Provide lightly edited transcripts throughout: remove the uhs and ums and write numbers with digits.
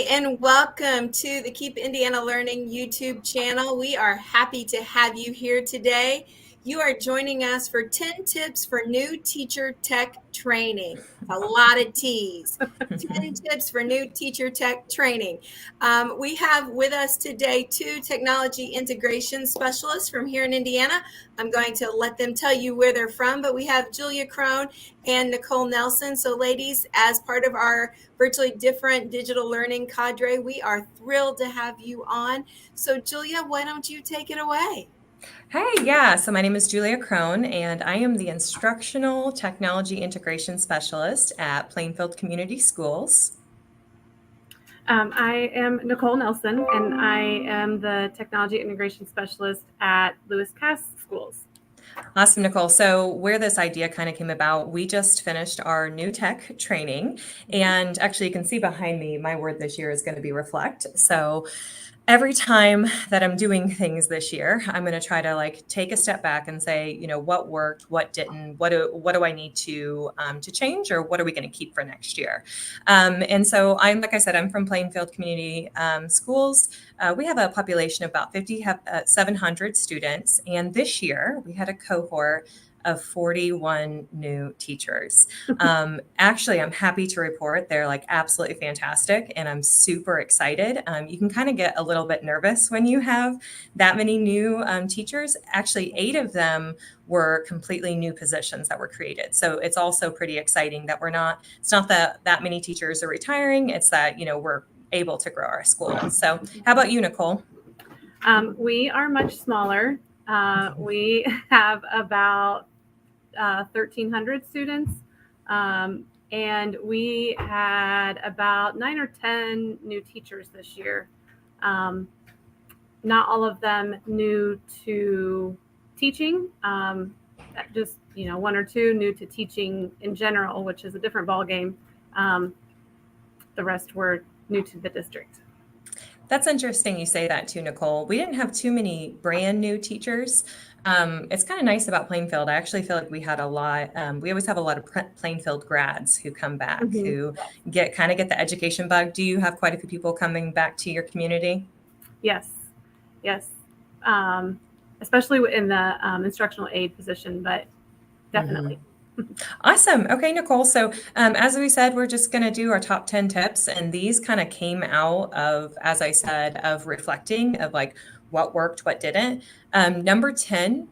and welcome to the Keep Indiana Learning YouTube channel. We are happy to have you here today. You are joining us for 10 tips for new teacher tech training. A lot of T's. 10 tips for new teacher tech training. We have with us today two technology integration specialists from here in Indiana. I'm going to let them tell you where they're from, but we have Julia Crone and Nicole Nelson. So ladies, as part of our virtually different digital learning cadre, we are thrilled to have you on. So Julia, why don't you take it away? Hey, yeah. So my name is Julia Crone, and I am the Instructional Technology Integration Specialist at Plainfield Community Schools. I am Nicole Nelson, and I am the Technology Integration Specialist at Lewis Cass Schools. Awesome, Nicole. So where this idea kind of came about, we just finished our new tech training, and actually you can see behind me, my word this year is going to be reflect. So every time that I'm doing things this year, I'm going to try to take a step back and say, what worked, what didn't, what do I need to change, or what are we going to keep for next year? And so like I said, I'm from Plainfield Community Schools. We have a population of about 700 students, and this year we had a cohort of 41 new teachers. Actually, I'm happy to report they're absolutely fantastic, and I'm super excited. You can kind of get a little bit nervous when you have that many new teachers. Actually, 8 of them were completely new positions that were created. So it's also pretty exciting that it's not that many teachers are retiring. It's that, we're able to grow our school. So how about you, Nicole? We are much smaller. We have about 1,300 students, and we had about 9 or 10 new teachers this year. Not all of them new to teaching, just 1 or 2 new to teaching in general, which is a different ballgame. The rest were new to the district. That's interesting you say that too, Nicole. We didn't have too many brand new teachers. It's kind of nice about Plainfield. I actually feel like we had a lot. We always have a lot of Plainfield grads who come back, who get the education bug. Do you have quite a few people coming back to your community? Yes. Especially in the instructional aid position, but definitely. Awesome. Okay, Nicole. So as we said, we're just going to do our top 10 tips. And these kind of came out of, as I said, of reflecting of what worked, what didn't. Number 10,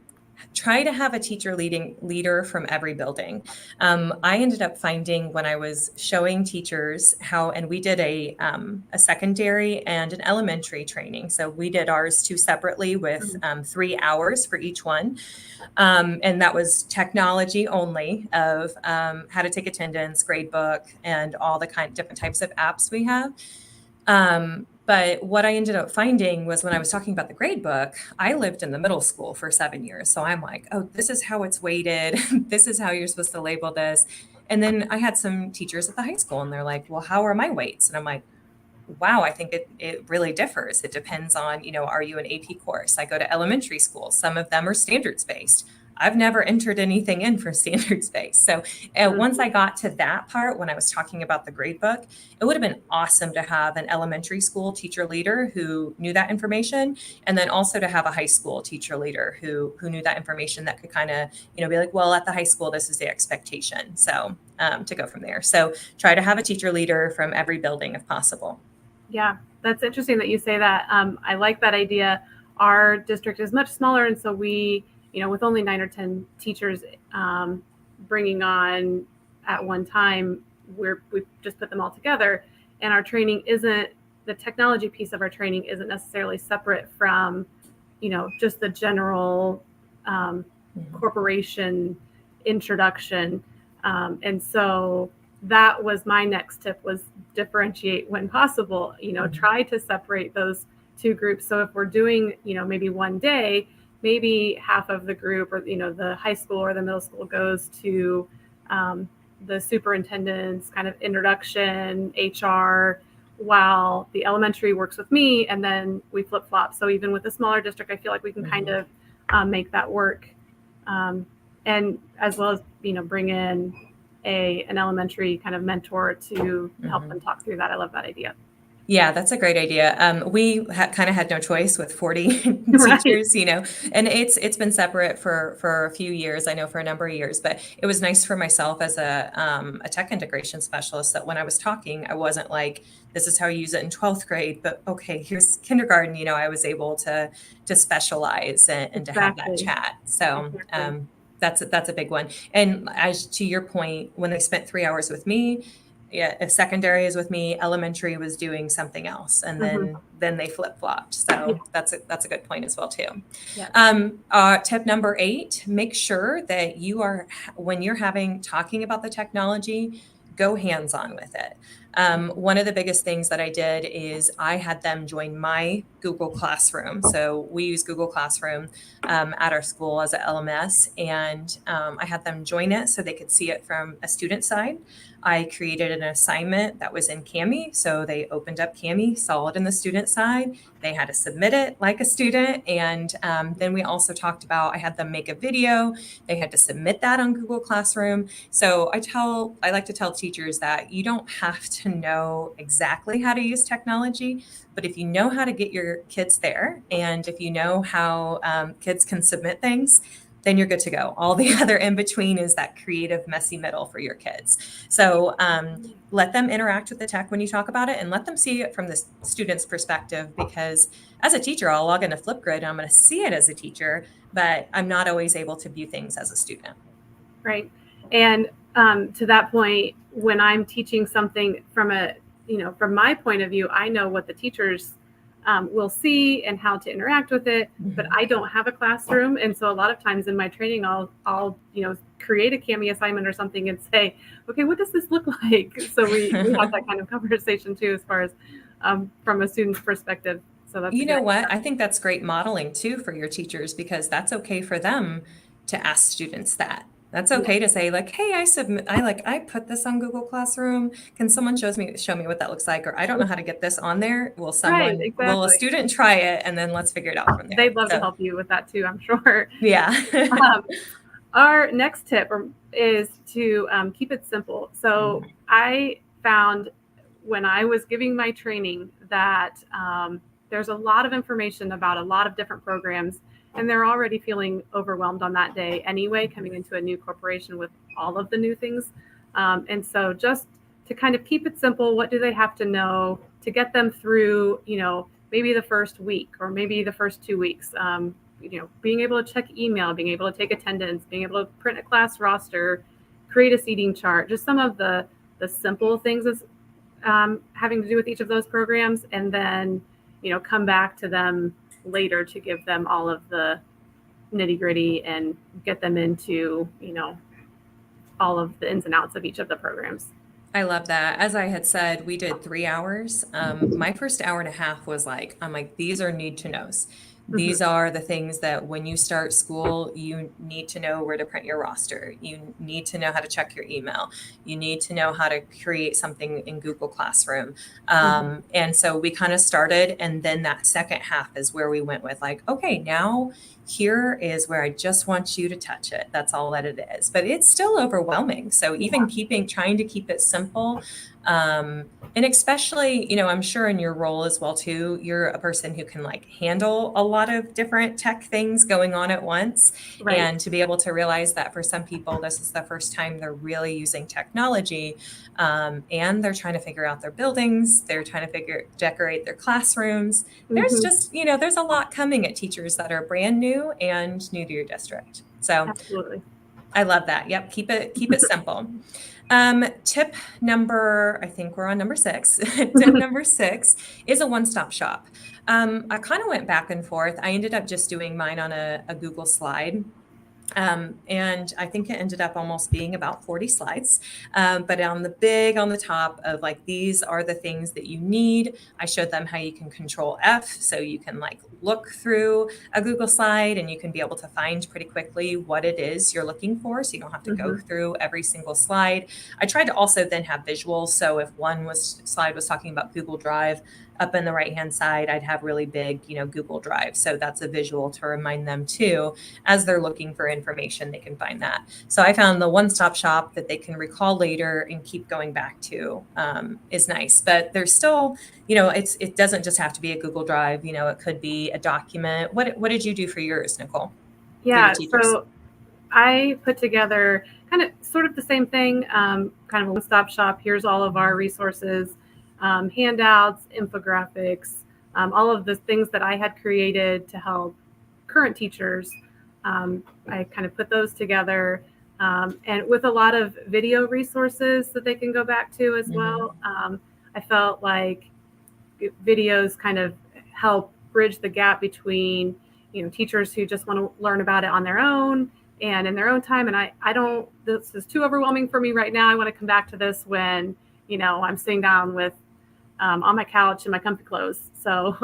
try to have a teacher leader from every building. I ended up finding when I was showing teachers and we did a secondary and an elementary training. So we did ours 2 separately with 3 hours for each one. And that was technology only of how to take attendance, gradebook, and all the different types of apps we have. But what I ended up finding was when I was talking about the grade book, I lived in the middle school for 7 years. So I'm like, oh, this is how it's weighted. This is how you're supposed to label this. And then I had some teachers at the high school and they're like, well, how are my weights? And I'm like, wow, I think it really differs. It depends on, are you an AP course? I go to elementary school. Some of them are standards based. I've never entered anything in for standards based. So once I got to that part, when I was talking about the grade book, it would have been awesome to have an elementary school teacher leader who knew that information. And then also to have a high school teacher leader who knew that information that could kind of, be like, well, at the high school, this is the expectation. So to go from there. So try to have a teacher leader from every building if possible. Yeah, that's interesting that you say that. I like that idea. Our district is much smaller, and so we, with only 9 or 10 teachers bringing on at one time, we just put them all together. And our training the technology piece of our training isn't necessarily separate from, just the general corporation introduction. And so that was my next tip, was differentiate when possible, try to separate those 2 groups. So if we're doing, maybe one day, maybe half of the group or, the high school or the middle school goes to the superintendent's kind of introduction, HR, while the elementary works with me, and then we flip flop. So even with a smaller district, I feel like we can kind of make that work. And as well as, bring in an elementary kind of mentor to help them talk through that. I love that idea. Yeah, that's a great idea. We kind of had no choice with 40 Right. teachers, and it's been separate for a few years. I know for a number of years, but it was nice for myself as a tech integration specialist that when I was talking, I wasn't like, this is how you use it in 12th grade, but okay, here's kindergarten. I was able to specialize and to have that Exactly. chat. So Exactly. that's a big one. And as to your point, when they spent 3 hours with me, yeah, if secondary is with me, elementary was doing something else, and Mhm. then they flip flopped. Yeah. So that's a good point as well too. Yeah. Tip number 8: make sure that you are when you're talking about the technology, go hands on with it. One of the biggest things that I did is I had them join my Google Classroom. So we use Google Classroom at our school as an LMS, and I had them join it so they could see it from a student side. I created an assignment that was in Kami. So they opened up Kami, saw it in the student side. They had to submit it like a student. And then we also talked about, I had them make a video. They had to submit that on Google Classroom. So I like to tell teachers that you don't have to know exactly how to use technology, but if you know how to get your kids there, and if you know how kids can submit things, then you're good to go. All the other in between is that creative, messy middle for your kids. So let them interact with the tech when you talk about it, and let them see it from the student's perspective, because as a teacher, I'll log into Flipgrid and I'm going to see it as a teacher, but I'm not always able to view things as a student. Right. And to that point, when I'm teaching something from my point of view, I know what the teachers will see and how to interact with it, but I don't have a classroom. And so a lot of times in my training, I'll create a Kami assignment or something and say, okay, what does this look like? So we have that kind of conversation too, as far as from a student's perspective. So that's You know what? I think that's great modeling too for your teachers, because that's okay for them to ask students that. That's okay to say like, hey, I put this on Google Classroom. Can someone show me what that looks like? Or I don't know how to get this on there. Will Right, will a exactly. student try it, and then let's figure it out from there. They'd love to help you with that too, I'm sure. Yeah. Our next tip is to keep it simple. So I found when I was giving my training that there's a lot of information about a lot of different programs, and they're already feeling overwhelmed on that day anyway, coming into a new corporation with all of the new things. And so just to kind of keep it simple, what do they have to know to get them through, maybe the first week or maybe the first 2 weeks? Being able to check email, being able to take attendance, being able to print a class roster, create a seating chart, just some of the simple things as having to do with each of those programs, and then, come back to them later to give them all of the nitty gritty and get them into, all of the ins and outs of each of the programs. I love that. As I had said, we did 3 hours. My first hour and a half was I'm like, these are need to knows. These are the things that when you start school, you need to know where to print your roster. You need to know how to check your email. You need to know how to create something in Google Classroom. And so we kind of started, and then that second half is where we went with okay, now here is where I just want you to touch it. That's all that it is. But it's still overwhelming. So even trying to keep it simple, and especially, I'm sure in your role as well too, you're a person who can handle a lot of different tech things going on at once. Right. And to be able to realize that for some people, this is the first time they're really using technology, and they're trying to figure out their buildings. They're trying to decorate their classrooms. There's just, there's a lot coming at teachers that are brand new and new to your district. So absolutely. I love that. Yep. Keep it simple. Tip number, I think we're on number 6. Tip number 6 is a one-stop shop. I kind of went back and forth. I ended up just doing mine on a Google slide. And I think it ended up almost being about 40 slides. But on the top of these are the things that you need. I showed them how you can control F. So you can look through a Google slide and you can be able to find pretty quickly what it is you're looking for. So you don't have to go through every single slide. I tried to also then have visuals. So if one slide was talking about Google Drive, up in the right-hand side, I'd have really big, Google Drive. So that's a visual to remind them too, as they're looking for information, they can find that. So I found the one-stop shop that they can recall later and keep going back to is nice. But there's still, it doesn't just have to be a Google Drive. It could be a document. What did you do for yours, Nicole? For your Yeah, teachers? so I put together kind of sort of the same thing, kind of a one-stop shop. Here's all of our resources, handouts, infographics, all of the things that I had created to help current teachers. I kind of put those together, and with a lot of video resources that they can go back to as well. I felt like videos kind of help bridge the gap between, teachers who just want to learn about it on their own and in their own time. And I don't, this is too overwhelming for me right now. I want to come back to this when, I'm sitting down with, on my couch in my comfy clothes. So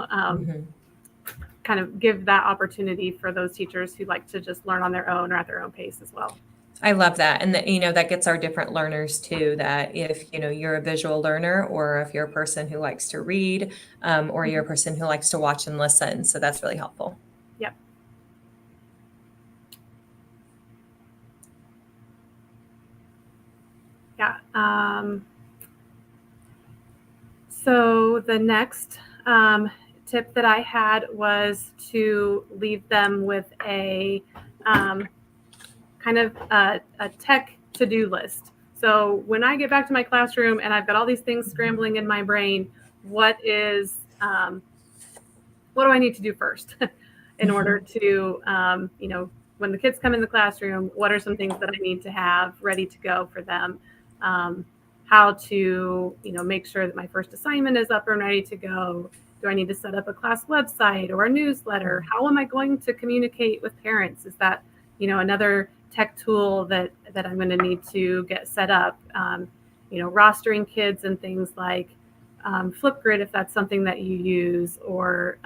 kind of give that opportunity for those teachers who like to just learn on their own or at their own pace as well. I love that. And that, that gets our different learners too, that if, you're a visual learner, or if you're a person who likes to read, or you're a person who likes to watch and listen. So that's really helpful. Yep. Yeah. So the next tip that I had was to leave them with a kind of a tech to-do list. So when I get back to my classroom and I've got all these things scrambling in my brain, what do I need to do first in order to, when the kids come in the classroom, what are some things that I need to have ready to go for them? How to, make sure that my first assignment is up and ready to go. Do I need to set up a class website or a newsletter? How am I going to communicate with parents? Is that, another tech tool that I'm going to need to get set up? Rostering kids and things like Flipgrid, if that's something that you use, or,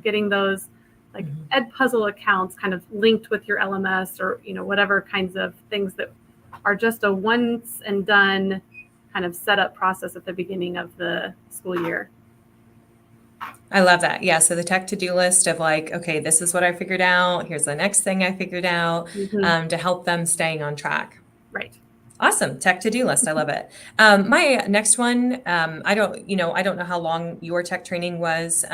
getting those like Edpuzzle accounts kind of linked with your LMS, or, whatever kinds of things that are just a once and done kind of setup process at the beginning of the school year. I love that. Yeah. So the tech to-do list of like, okay, this is what I figured out. Here's the next thing I figured out, to help them staying on track. Right. Awesome. Tech to-do list. I love it. My next one, I don't know how long your tech training was,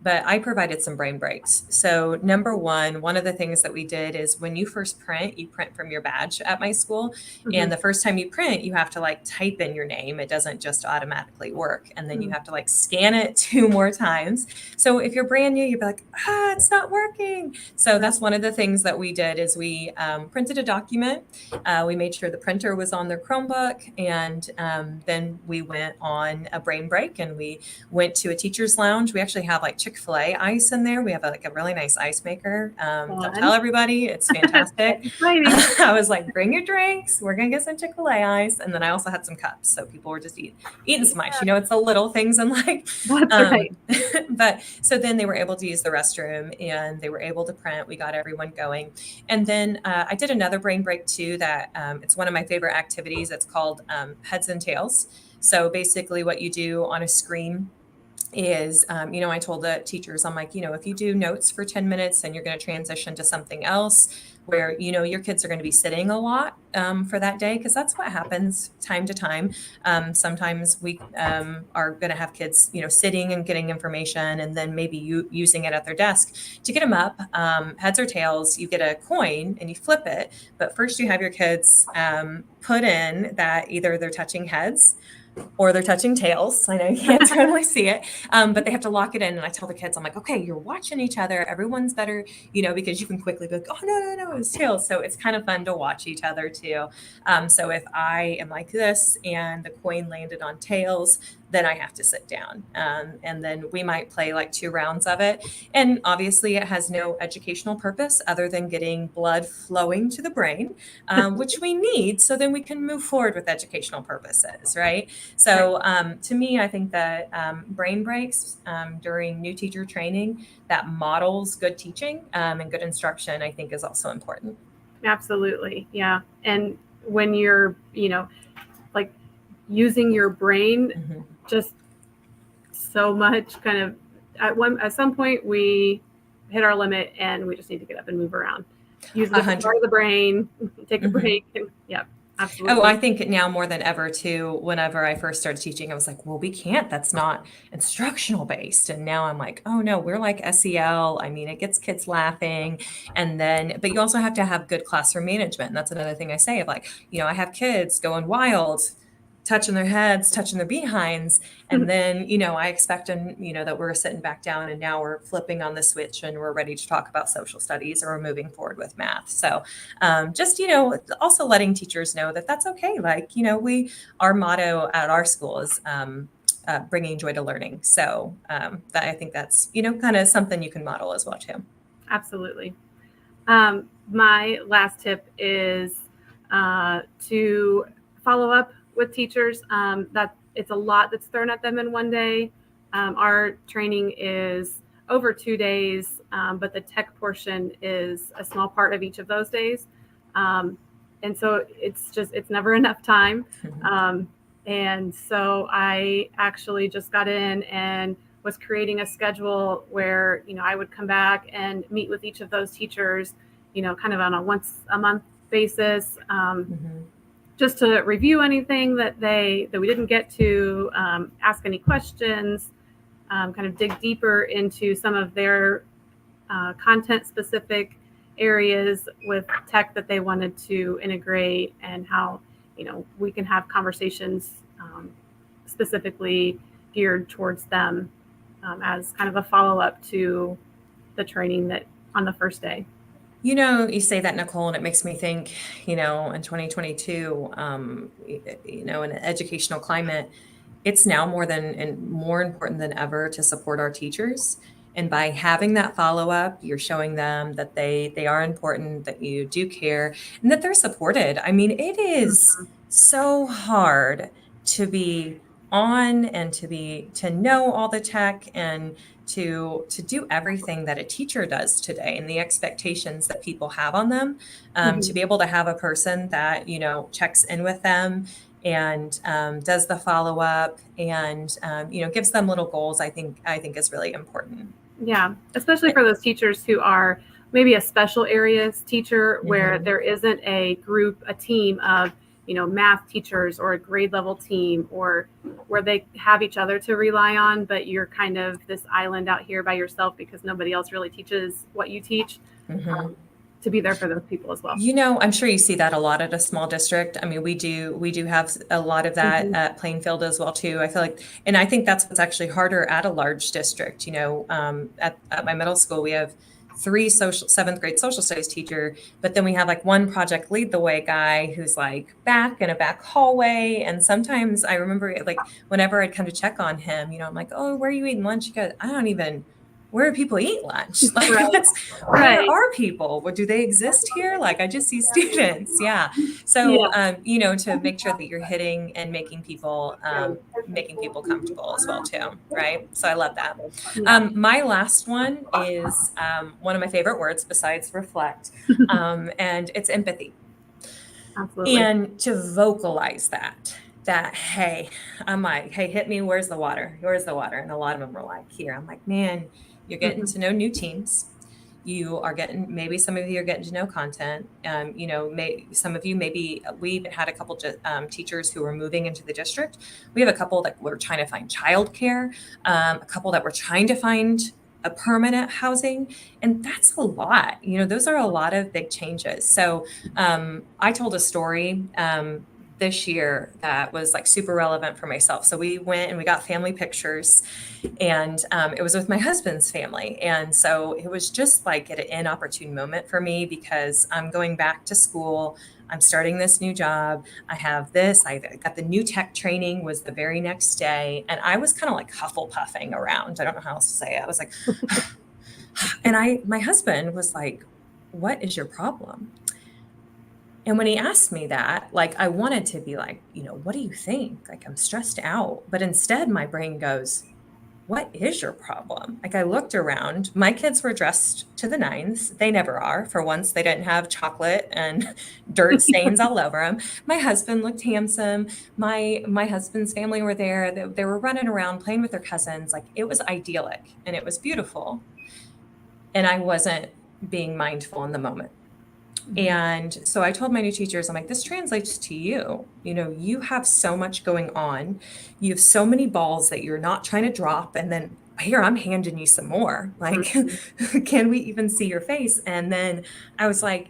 but I provided some brain breaks. So number one of the things that we did is when you first print, you print from your badge at my school. And the first time you print, you have to like type in your name. It doesn't just automatically work. And then you have to like scan it 2 more times. So if you're brand new, you'd be like, it's not working. So that's one of the things that we did is we printed a document. We made sure the printer was on their Chromebook, and then we went on a brain break and we went to a teacher's lounge. We actually have like Chick-fil-A ice in there. We have like a really nice ice maker. Don't tell everybody, it's fantastic. I was like, bring your drinks, we're gonna get some Chick-fil-A ice. And then I also had some cups, so people were just eating some ice. It's the little things in life. That's right. But so then they were able to use the restroom and they were able to print. We got everyone going. And then I did another brain break too, that it's one of my favorite activities. It's called Heads and Tails. So basically what you do on a screen is, I told the teachers, I'm like, if you do notes for 10 minutes, then you're going to transition to something else where, your kids are going to be sitting a lot for that day, because that's what happens time to time. Sometimes we are going to have kids, sitting and getting information, and then maybe using it at their desk. To get them up, heads or tails, you get a coin and you flip it. But first you have your kids put in that either they're touching heads or they're touching tails. I know you can't totally see it, but they have to lock it in. And I tell the kids, I'm like, okay, you're watching each other. Everyone's better, because you can quickly be like, oh, no, it's tails. So it's kind of fun to watch each other too. So if I am like this and the coin landed on tails, then I have to sit down. And then we might play like 2 rounds of it. And obviously it has no educational purpose other than getting blood flowing to the brain, which we need. So then we can move forward with educational purposes, right? So to me, I think that brain breaks during new teacher training that models good teaching and good instruction, I think is also important. Absolutely. Yeah. And when you're, like using your brain, just so much kind of at some point we hit our limit and we just need to get up and move around, use a different part of the brain, take a break. And yeah, absolutely. Oh, I think now more than ever too, whenever I first started teaching, I was like, well, we can't, that's not instructional based. And now I'm like, oh no, we're like SEL. I mean, it gets kids laughing. And then, but you also have to have good classroom management. And that's another thing I say of like, I have kids going wild, touching their heads, touching their behinds. And then, I expect them, that we're sitting back down and now we're flipping on the switch and we're ready to talk about social studies or we're moving forward with math. So just, also letting teachers know that that's okay. Like, our motto at our school is bringing joy to learning. So that I think that's, kind of something you can model as well too. Absolutely. My last tip is to follow up with teachers. That it's a lot that's thrown at them in one day. Our training is over 2 days, but the tech portion is a small part of each of those days. And so it's never enough time. And so I actually just got in and was creating a schedule where, I would come back and meet with each of those teachers, kind of on a once a month basis, just to review anything that we didn't get to, ask any questions, kind of dig deeper into some of their content specific areas with tech that they wanted to integrate, and how we can have conversations specifically geared towards them as kind of a follow-up to the training that on the first day. You say that, Nicole, and it makes me think, in 2022, in an educational climate, it's now more important than ever to support our teachers. And by having that follow-up, you're showing them that they are important, that you do care, and that they're supported. I mean, it is so hard to be on and to know all the tech and to do everything that a teacher does today and the expectations that people have on them, to be able to have a person that, checks in with them and does the follow-up and, gives them little goals, I think is really important. Yeah, especially for those teachers who are maybe a special areas teacher where there isn't a group, a team of, math teachers or a grade level team, or where they have each other to rely on, but you're kind of this island out here by yourself because nobody else really teaches what you teach. To be there for those people as well. I'm sure you see that a lot at a small district. I mean, we do have a lot of that at Plainfield as well too. I feel like, and I think that's what's actually harder at a large district. At my middle school, we have 3 seventh grade social studies teacher, but then we have like one project lead the way guy who's like back in a back hallway. And sometimes I remember like whenever I'd come to check on him, I'm like, oh, where are you eating lunch? He goes, where do people eat lunch? Like, where are people? Do they exist here? Like, I just see students. Yeah. So, to make sure that you're hitting and making people comfortable as well too. Right. So I love that. My last one is one of my favorite words besides reflect. And it's empathy. Absolutely. And to vocalize that, hey, I'm like, hey, hit me. Where's the water? Where's the water? And a lot of them were like, here. I'm like, man, you're getting to know new teams. You are maybe some of you are getting to know content. Some of you, maybe we even had a couple teachers who were moving into the district. We have a couple that were trying to find childcare, a couple that were trying to find a permanent housing. And that's a lot, those are a lot of big changes. So I told a story this year that was like super relevant for myself. So we went and we got family pictures, and it was with my husband's family. And so it was just like an inopportune moment for me because I'm going back to school. I'm starting this new job. I have this, I got the new tech training was the very next day. And I was kind of like hufflepuffing around. I don't know how else to say it. I was like, and my husband was like, what is your problem? And when he asked me that, like, I wanted to be like, what do you think? Like, I'm stressed out. But instead, my brain goes, what is your problem? Like, I looked around, my kids were dressed to the nines. They never are. For once, they didn't have chocolate and dirt stains all over them. My husband looked handsome. My husband's family were there. They were running around playing with their cousins. Like, it was idyllic and it was beautiful. And I wasn't being mindful in the moment. And so I told my new teachers, I'm like, this translates to you. You know, you have so much going on. You have so many balls that you're not trying to drop. And then here, I'm handing you some more. Like, can we even see your face? And then I was like,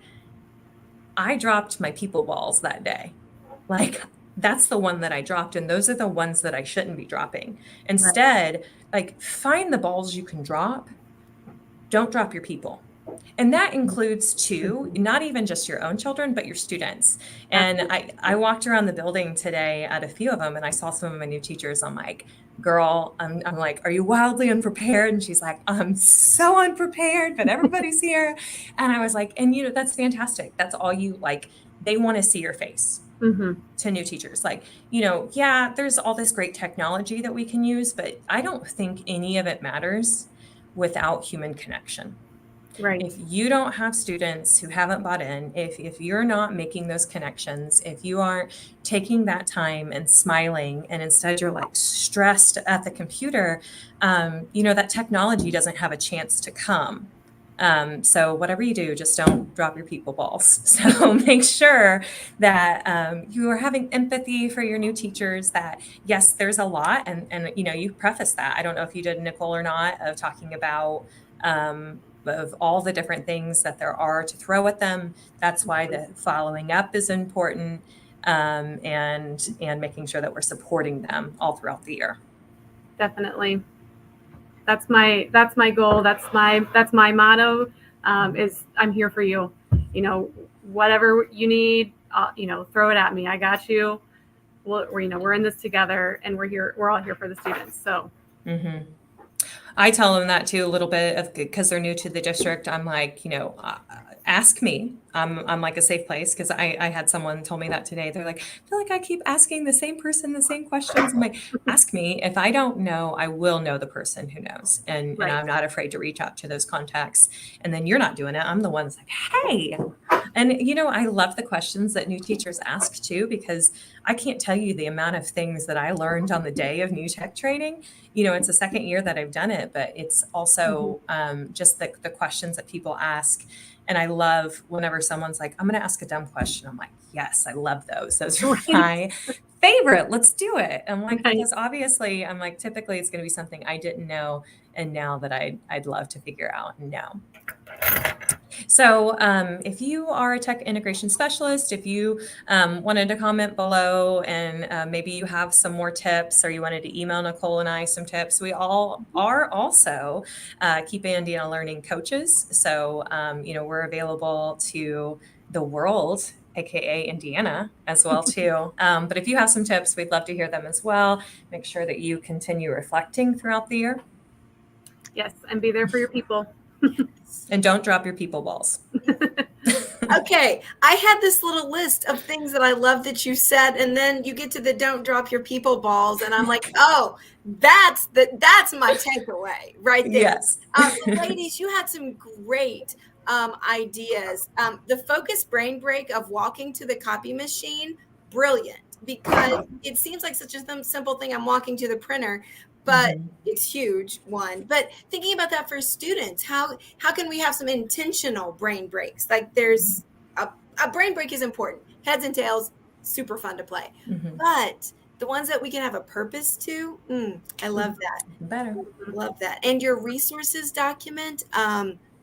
I dropped my people balls that day. Like, that's the one that I dropped. And those are the ones that I shouldn't be dropping. Instead, like, find the balls you can drop. Don't drop your people. And that includes too, not even just your own children, but your students. And I walked around the building today at a few of them and I saw some of my new teachers. I'm like, girl, I'm like, are you wildly unprepared? And she's like, I'm so unprepared, but everybody's here. And I was like, and you know, that's fantastic. That's all you like. They want to see your face. To new teachers. Like, you know, yeah, there's all this great technology that we can use, but I don't think any of it matters without human connection. Right. If you don't have students who haven't bought in, if you're not making those connections, if you aren't taking that time and smiling, and instead you're like stressed at the computer, you know, that technology doesn't have a chance to come. So whatever you do, just don't drop your people balls. So make sure that you are having empathy for your new teachers, that yes, there's a lot. And you know, you preface that. I don't know if you did, Nicole, or not, of talking about of all the different things that there are to throw at them. That's why the following up is important, and making sure that we're supporting them all throughout the year. Definitely. That's my goal. That's my motto. Is I'm here for you. You know, whatever you need, you know, throw it at me. I got you. We're in this together, and we're here. We're all here for the students. So. I tell them that too, a little bit of, because they're new to the district. I'm like, you know, ask me. I'm like a safe place, because I had someone tell me that today. They're like, I feel like I keep asking the same person the same questions. I'm like, ask me. If I don't know, I will know the person who knows. And I'm not afraid to reach out to those contacts. And then you're not doing it. I'm the one that's like, hey. And, you know, I love the questions that new teachers ask too, because I can't tell you the amount of things that I learned on the day of new tech training. You know, it's the second year that I've done it, but it's also just the questions that people ask. And I love whenever someone's like, I'm going to ask a dumb question. I'm like, yes, I love those. Those are my favorite. Let's do it. I'm like, because obviously I'm like, typically it's going to be something I didn't know. And now that I'd love to figure out and know. So if you are a tech integration specialist, if you wanted to comment below, and maybe you have some more tips, or you wanted to email Nicole and I some tips, we all are also Keep Indiana Learning coaches. So, you know, we're available to the world, aka Indiana, as well too. But if you have some tips, we'd love to hear them as well. Make sure that you continue reflecting throughout the year. Yes, and be there for your people. And don't drop your people balls. Okay, I had this little list of things that I love that you said, and then you get to the don't drop your people balls, and I'm like, oh, that's my takeaway right there. Yes. Ladies, you had some great ideas. The focused brain break of walking to the copy machine, brilliant, because it seems like such a simple thing. I'm walking to the printer, but it's huge one. But thinking about that for students, how can we have some intentional brain breaks? Like there's a brain break is important. Heads and tails, super fun to play. But the ones that we can have a purpose to, I love that. Better. Love that. And your resources document,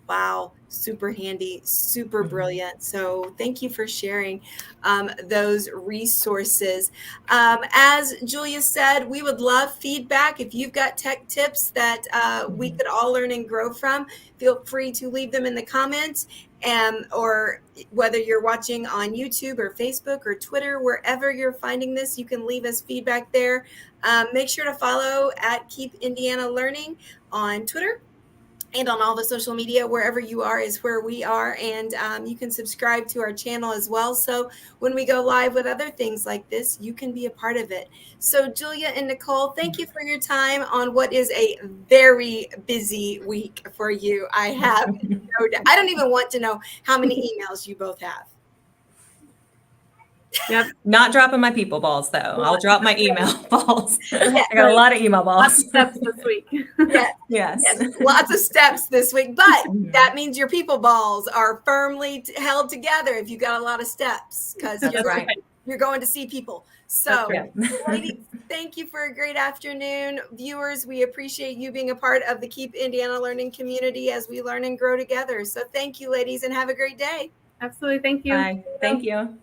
wow, super handy, super brilliant. So thank you for sharing those resources. As Julia said, we would love feedback. If you've got tech tips that we could all learn and grow from, feel free to leave them in the comments. Or whether you're watching on YouTube or Facebook or Twitter, wherever you're finding this, you can leave us feedback there. Make sure to follow at Keep Indiana Learning on Twitter and on all the social media. Wherever you are is where we are. And you can subscribe to our channel as well. So when we go live with other things like this, you can be a part of it. So Julia and Nicole, thank you for your time on what is a very busy week for you. I have no doubt. I don't even want to know how many emails you both have. Yep. Not dropping my people balls though. I'll drop my email balls. Yeah, I got a lot of email Lots balls. of steps this week. Yes. Yes. Yes, lots of steps this week, but that means your people balls are firmly held together if you got a lot of steps, because That's right. you're going to see people. So, Yeah. ladies, thank you for a great afternoon. Viewers, we appreciate you being a part of the Keep Indiana Learning community as we learn and grow together. So thank you, ladies, and have a great day. Absolutely. Thank you. Bye. Thank you.